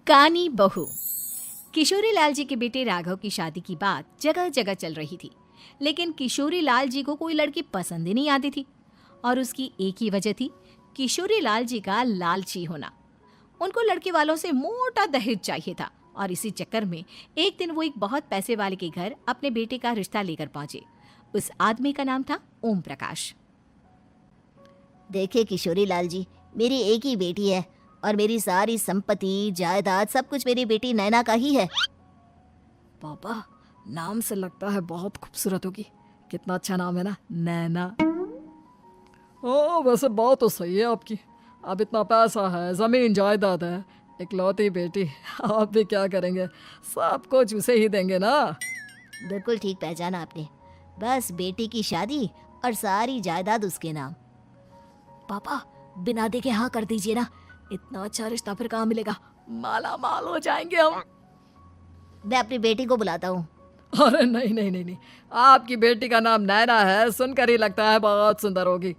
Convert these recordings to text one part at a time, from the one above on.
कानी बहू। किशोरी लाल जी के बेटे राघव की शादी की बात जगह जगह चल रही थी, लेकिन किशोरी लाल जी को कोई लड़की पसंद ही नहीं आती थी। और उसकी एक ही वजह थी, किशोरी लाल जी का लालची होना। उनको लड़के वालों से मोटा दहेज चाहिए था और इसी चक्कर में एक दिन वो एक बहुत पैसे वाले के घर अपने बेटे का रिश्ता लेकर पहुंचे। उस आदमी का नाम था ओम प्रकाश। देखे किशोरी लाल जी, मेरी एक ही बेटी है और मेरी सारी संपत्ति जायदाद सब कुछ मेरी बेटी नैना का ही है। पापा, नाम से लगता है बहुत खूबसूरत होगी। कितना अच्छा नाम है ना, नैना। वैसे बात तो सही है आपकी। अब इतना पैसा है, जमीन जायदाद है, इकलौती बेटी, आप भी क्या करेंगे? सब कुछ उसे ही देंगे ना। बिल्कुल ठीक पहचाना आपने। बस बेटी की शादी और सारी जायदाद उसके नाम। पापा, बिना देखे हाँ कर दीजिए ना। इतना अच्छा रिश्ता फिर कहाँ मिलेगा? माला माल हो जाएंगे हम। मैं अपनी बेटी को बुलाता हूँ। अरे नहीं नहीं नहीं नहीं, आपकी बेटी का नाम नैना है, सुनकर ही लगता है बहुत सुंदर होगी।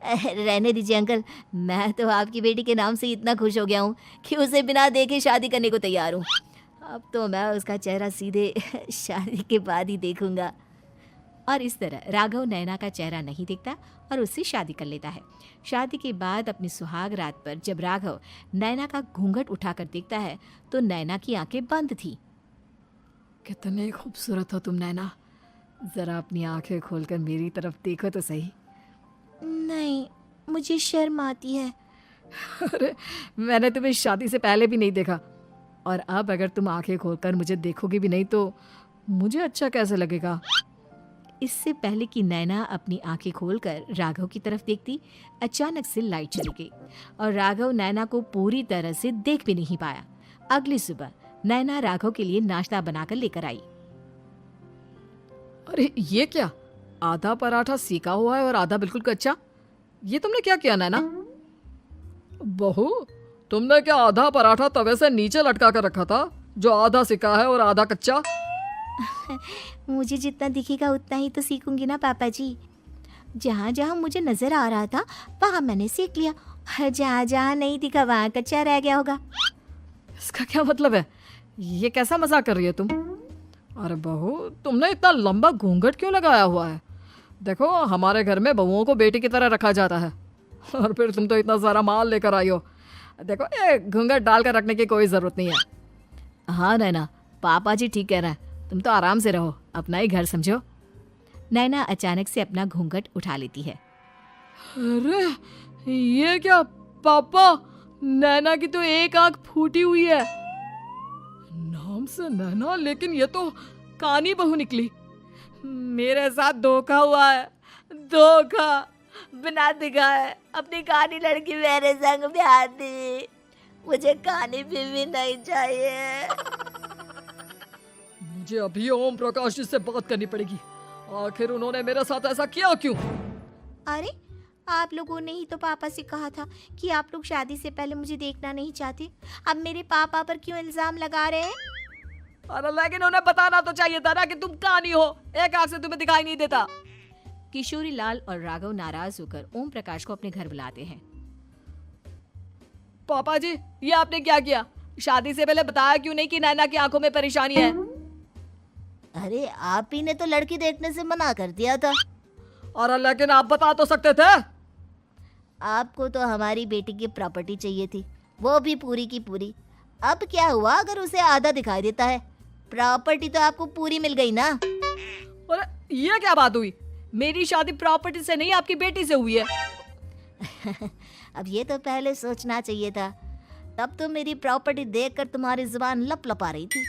रहने दीजिए अंकल, मैं तो आपकी बेटी के नाम से इतना खुश हो गया हूँ कि उसे बिना देखे शादी करने को तैयार हूँ। अब तो मैं उसका चेहरा सीधे शादी के बाद ही देखूंगा। और इस तरह राघव नैना का चेहरा नहीं देखता और उससे शादी कर लेता है। शादी के बाद अपनी सुहाग रात पर जब राघव नैना का घूंघट उठाकर देखता है तो नैना की आंखें बंद थी। कितने खूबसूरत हो तुम नैना, जरा अपनी आंखें खोलकर मेरी तरफ देखो तो सही। नहीं, मुझे शर्म आती है। अरे, मैंने तुम्हें शादी से पहले भी नहीं देखा, और अब अगर तुम आंखें खोलकर मुझे देखोगी भी नहीं तो मुझे अच्छा कैसे लगेगा? इससे पहले कि नैना अपनी आंखें खोलकर राघव की तरफ देखती, अचानक से लाइट चली गई और राघव नैना को पूरी तरह से देख भी नहीं पाया। अगली सुबह नैना राघव के लिए नाश्ता बनाकर लेकर आई। अरे ये क्या, आधा पराठा सेका हुआ है और आधा बिल्कुल कच्चा। ये तुमने क्या किया नैना? बहू, तुमने क्या आधा पराठा तवे से नीचे लटका कर रखा था, जो आधा सेका है और आधा कच्चा? मुझे जितना दिखेगा उतना ही तो सीखूंगी ना पापा जी। जहाँ जहाँ मुझे नजर आ रहा था वहाँ मैंने सीख लिया, जहाँ जहाँ नहीं दिखा वहाँ कच्चा रह गया होगा। इसका क्या मतलब है? ये कैसा मजाक कर रही है तुम? अरे बहू, तुमने इतना लंबा घूंघट क्यों लगाया हुआ है? देखो, हमारे घर में बहुओं को बेटी की तरह रखा जाता है, और फिर तुम तो इतना सारा माल लेकर आई हो। देखो, ये घूंघट डालकर रखने की कोई जरूरत नहीं है। हाँ नैना, पापा जी ठीक कह रहे हैं, तुम तो आराम से रहो, अपना ही घर समझो। नैना अचानक से अपना घूंघट उठा लेती है। अरे ये क्या पापा, नैना की तो एक आंख फूटी हुई है। नाम से नैना, लेकिन ये तो कानी बहू निकली। मेरे साथ धोखा हुआ है, धोखा। बिना दिखाए अपनी कानी लड़की मेरे संग ब्याह दी। मुझे कानी बीवी नहीं चाहिए। मुझे अभी ओम प्रकाश जी से बात करनी पड़ेगी। आखिर उन्होंने मेरे साथ ऐसा किया क्यों? अरे, आप लोगों ने ही तो पापा से कहा था कि आप लोग शादी से पहले मुझे देखना नहीं चाहते। अब मेरे पापा पर क्यों इल्जाम लगा रहे हैं? अरे लेकिन उन्हें बताना तो चाहिए था ना कि तुम कानी हो, एक आंख से तुम्हें दिखाई नहीं देता। किशोरी लाल और राघव नाराज होकर ओम प्रकाश को अपने घर बुलाते हैं। पापा जी, ये आपने क्या किया? शादी से पहले बताया क्यों नहीं कि नैना की आंखों में परेशानी है? अरे, आप ही ने तो लड़की देखने से मना कर दिया था। और लेकिन आप बता तो सकते थे। आपको तो हमारी बेटी की प्रॉपर्टी चाहिए थी, वो भी पूरी की पूरी। अब क्या हुआ अगर उसे आधा दिखाई देता है? प्रॉपर्टी तो आपको पूरी मिल गई ना। अरे ये क्या बात हुई? मेरी शादी प्रॉपर्टी से नहीं, आपकी बेटी से हुई है। अब ये तो पहले सोचना चाहिए था, तब तो मेरी प्रॉपर्टी देखकर तुम्हारी जुबान लप लपा रही थी।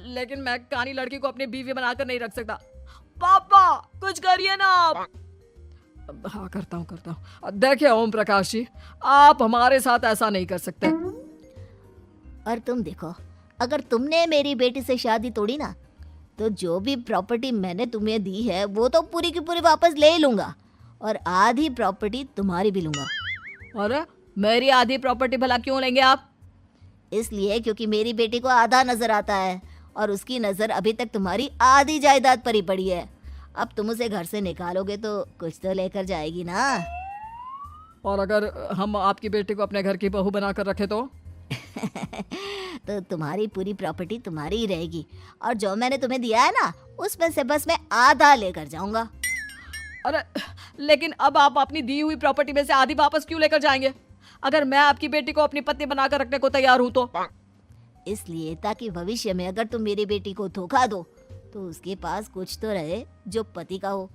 लेकिन मैं कानी लड़की को अपनी बीवी बनाकर नहीं रख सकता। पापा, कुछ करिए ना आप। हाँ, करता हूँ। देखिए ओम प्रकाश जी, आप हमारे साथ ऐसा नहीं कर सकते। और तुम देखो, अगर तुमने मेरी बेटी से शादी तोड़ी ना, तो जो भी प्रॉपर्टी मैंने तुम्हें दी है वो तो पूरी की पूरी वापस ले लूंगा, और आधी प्रॉपर्टी तुम्हारी भी लूंगा। अरे, मेरी आधी प्रॉपर्टी भला क्यों लेंगे आप? इसलिए क्योंकि मेरी बेटी को आधा नजर आता है और उसकी नजर अभी तक तुम्हारी आधी जायदाद पर ही पड़ी है। अब तुम उसे घर से निकालोगे तो कुछ तो लेकर जाएगी ना। और अगर हम आपकी बेटी को अपने घर की बहू बनाकर रखे तो? तो तुम्हारी पूरी प्रॉपर्टी तुम्हारी ही रहेगी, और जो मैंने तुम्हें दिया है ना, उसमें से बस मैं आधा लेकर जाऊंगा। अरे लेकिन अब आप अपनी दी हुई प्रॉपर्टी में से आधी वापस क्यों लेकर जाएंगे? अगर मैं आपकी बेटी को अपनी पत्नी बनाकर रखने को तैयार हूं तो। इसलिए ताकि भविष्य में अगर तुम मेरी बेटी को धोखा दो तो उसके पास कुछ तो रहे जो पति का हो।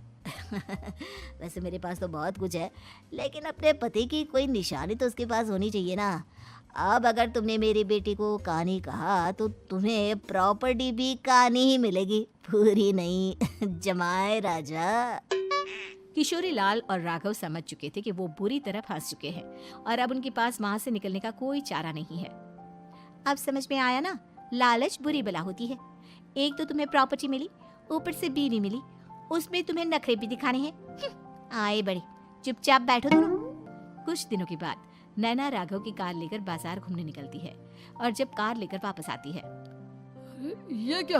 वैसे मेरे पास तो बहुत कुछ है, लेकिन अपने पति की कोई निशानी तो उसके पास होनी चाहिए ना। अब अगर तुमने मेरी बेटी को कानी कहा तो तुम्हें प्रॉपर्टी भी कानी ही मिलेगी, पूरी नहीं। जमाए राजा। किशोरी लाल और राघव समझ चुके थे कि वो बुरी तरह फंस चुके हैं और अब उनके पास वहां से निकलने का कोई चारा नहीं है। अब समझ में आया ना, लालच बुरी बला होती है। एक तो तुम्हें प्रॉपर्टी मिली, ऊपर से बीवी मिली, उसमें तुम्हें नखरे भी दिखाने हैं। आए बड़े, चुपचाप बैठो दोनों। कुछ दिनों के बाद नैना राघव की कार लेकर बाजार घूमने निकलती है और जब कार लेकर वापस आती है, ये क्या?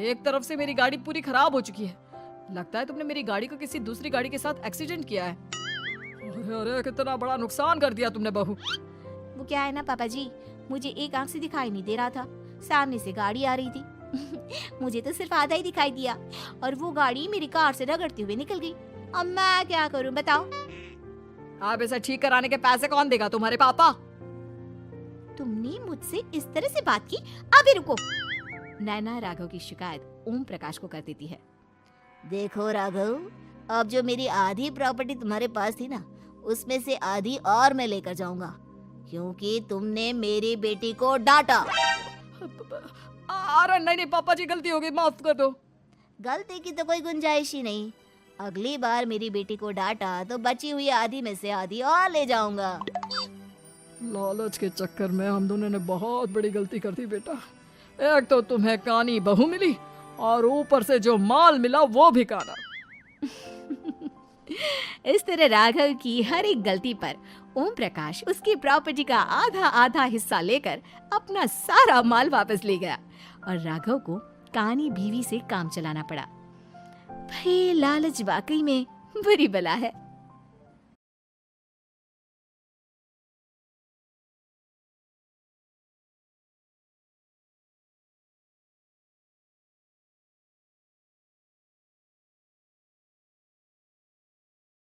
एक तरफ से मेरी गाड़ी पूरी खराब हो चुकी है। लगता है तुमने मेरी गाड़ी को किसी दूसरी गाड़ी के साथ एक्सीडेंट किया है। अरे कितना बड़ा नुकसान कर दिया तुमने बहू। वो क्या है ना पापा जी, मुझे एक आंख से दिखाई नहीं दे रहा था, सामने से गाड़ी आ रही थी। मुझे तो सिर्फ आधा ही दिखाई दिया और वो गाड़ी मेरी कार से रगड़ते हुए निकल गई। अब मैं क्या करूं बताओ? आप इसे ठीक कराने के पैसे कौन देगा? तुम्हारे पापा। तुमने मुझसे इस तरह से बात की? अभी रुको। नैना राघव की शिकायत ओम प्रकाश को कर देती है। देखो राघव, अब जो मेरी आधी प्रॉपर्टी तुम्हारे पास थी ना, उसमें से आधी और मैं लेकर जाऊंगा, क्योंकि तुमने मेरी बेटी को डांटा। अरे नहीं पापा जी, गलती हो गई, माफ कर दो। गलती की तो कोई गुंजाइश ही नहीं। अगली बार मेरी बेटी को डांटा तो बची हुई आधी में से आधी और ले जाऊंगा। लालच के चक्कर में हम दोनों ने बहुत बड़ी गलती कर दी बेटा। एक तो तुम्हें कानी बहू मिली और ऊपर से जो माल मिला वो भी काना। इस तरह राघव की हर एक गलती पर ओम प्रकाश उसकी प्रॉपर्टी का आधा आधा हिस्सा लेकर अपना सारा माल वापस ले गया और राघव को कानी बीवी से काम चलाना पड़ा। भाई लालच वाकई में बुरी बला है।